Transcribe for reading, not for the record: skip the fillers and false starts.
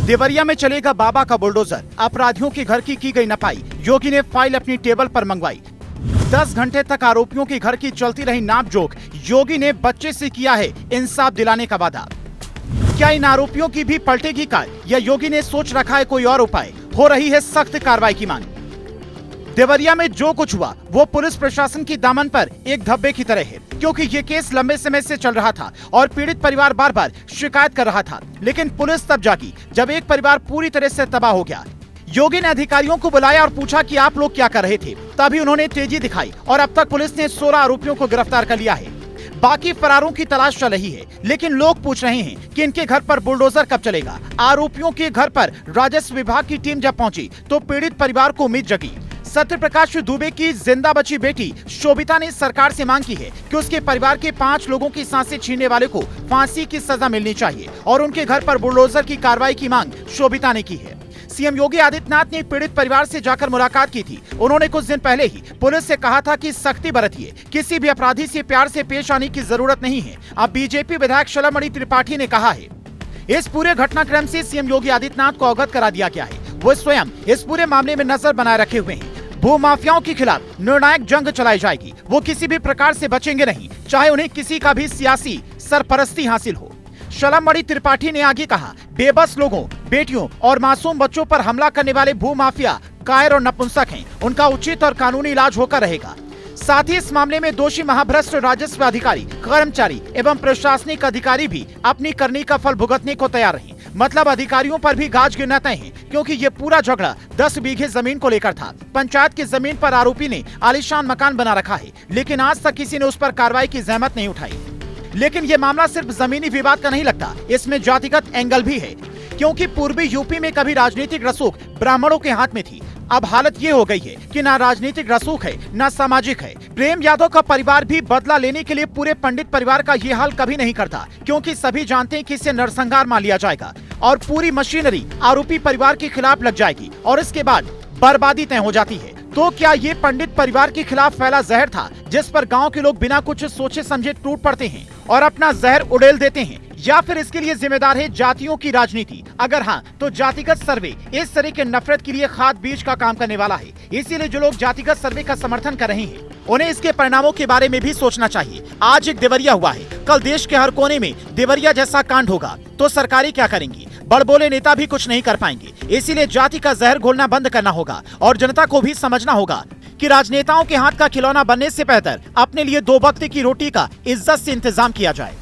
देवरिया में चलेगा बाबा का बुलडोजर, अपराधियों के घर की गई नपाई। योगी ने फाइल अपनी टेबल पर मंगवाई। 10 घंटे तक आरोपियों के घर की चलती रही नापजोख। योगी ने बच्चे से किया है इंसाफ दिलाने का वादा। क्या इन आरोपियों की भी पलटेगी कार या योगी ने सोच रखा है कोई और उपाय? हो रही है सख्त कार्रवाई की मांग। देवरिया में जो कुछ हुआ वो पुलिस प्रशासन की दामन पर एक धब्बे की तरह है, क्योंकि ये केस लंबे समय से चल रहा था और पीड़ित परिवार बार बार शिकायत कर रहा था। लेकिन पुलिस तब जागी जब एक परिवार पूरी तरह से तबाह हो गया। योगी ने अधिकारियों को बुलाया और पूछा कि आप लोग क्या कर रहे थे। तभी उन्होंने तेजी दिखाई और अब तक पुलिस ने 16 आरोपियों को गिरफ्तार कर लिया है। बाकी फरारों की तलाश चल रही है, लेकिन लोग पूछ रहे हैं कि इनके घर पर बुलडोजर कब चलेगा। आरोपियों के घर पर राजस्व विभाग की टीम जब पहुंची तो पीड़ित परिवार को उम्मीद जगी। सत्यप्रकाश दुबे की जिंदा बची बेटी शोभिता ने सरकार से मांग की है कि उसके परिवार के 5 लोगों की सांसें छीनने वाले को फांसी की सजा मिलनी चाहिए और उनके घर पर बुलडोजर की कार्रवाई की मांग शोभिता ने की है। सीएम योगी आदित्यनाथ ने पीड़ित परिवार से जाकर मुलाकात की थी। उन्होंने कुछ दिन पहले ही पुलिस से कहा था कि सख्ती बरतिए, किसी भी अपराधी से प्यार से पेश आने की जरूरत नहीं है। अब बीजेपी विधायक शलमणि त्रिपाठी ने कहा है। इस पूरे घटनाक्रम से सीएम योगी आदित्यनाथ को अवगत करा दिया गया है। वो स्वयं इस पूरे मामले में नजर बनाए रखे हुए हैं। भू माफियाओं के खिलाफ निर्णायक जंग चलाई जाएगी। वो किसी भी प्रकार से बचेंगे नहीं, चाहे उन्हें किसी का भी सियासी सरपरस्ती हासिल हो। शलमणि त्रिपाठी ने आगे कहा, बेबस लोगों, बेटियों और मासूम बच्चों पर हमला करने वाले भू माफिया कायर और नपुंसक हैं। उनका उचित और कानूनी इलाज होकर रहेगा। साथ ही इस मामले में दोषी महाभ्रष्ट राजस्व अधिकारी, कर्मचारी एवं प्रशासनिक अधिकारी भी अपनी करनी का फल भुगतने को तैयार हैं। मतलब अधिकारियों पर भी गाज गिरना तय है, क्योंकि ये पूरा झगड़ा 10 बीघे जमीन को लेकर था। पंचायत की जमीन पर आरोपी ने आलीशान मकान बना रखा है, लेकिन आज तक किसी ने उस पर कार्रवाई की जहमत नहीं उठाई। लेकिन ये मामला सिर्फ जमीनी विवाद का नहीं लगता, इसमें जातिगत एंगल भी है, क्योंकि पूर्वी यूपी में कभी राजनीतिक रसूख ब्राह्मणों के हाथ में थी। अब हालत ये हो गई है कि ना राजनीतिक रसूख है ना सामाजिक है। प्रेम यादव का परिवार भी बदला लेने के लिए पूरे पंडित परिवार का ये हाल कभी नहीं करता, क्योंकि सभी जानते हैं कि इससे नरसंहार मान लिया जाएगा और पूरी मशीनरी आरोपी परिवार के खिलाफ लग जाएगी और इसके बाद बर्बादी तय हो जाती है। तो क्या ये पंडित परिवार के खिलाफ फैला जहर था, जिस पर गांव के लोग बिना कुछ सोचे समझे टूट पड़ते हैं और अपना जहर उड़ेल देते हैं, या फिर इसके लिए जिम्मेदार है जातियों की राजनीति? अगर हाँ, तो जातिगत सर्वे इस तरह के नफरत के लिए खाद बीज का काम करने वाला है। इसीलिए जो लोग जातिगत सर्वे का समर्थन कर रहे हैं, उन्हें इसके परिणामों के बारे में भी सोचना चाहिए। आज एक देवरिया हुआ है, कल देश के हर कोने में देवरिया जैसा कांड होगा, तो सरकारें क्या करेंगी? बड़बोले नेता भी कुछ नहीं कर पाएंगे। इसीलिए जाति का जहर घोलना बंद करना होगा और जनता को भी समझना होगा कि राजनेताओं के हाथ का खिलौना बनने से बेहतर अपने लिए 2 वक्त की रोटी का इज्जत से इंतजाम किया जाए।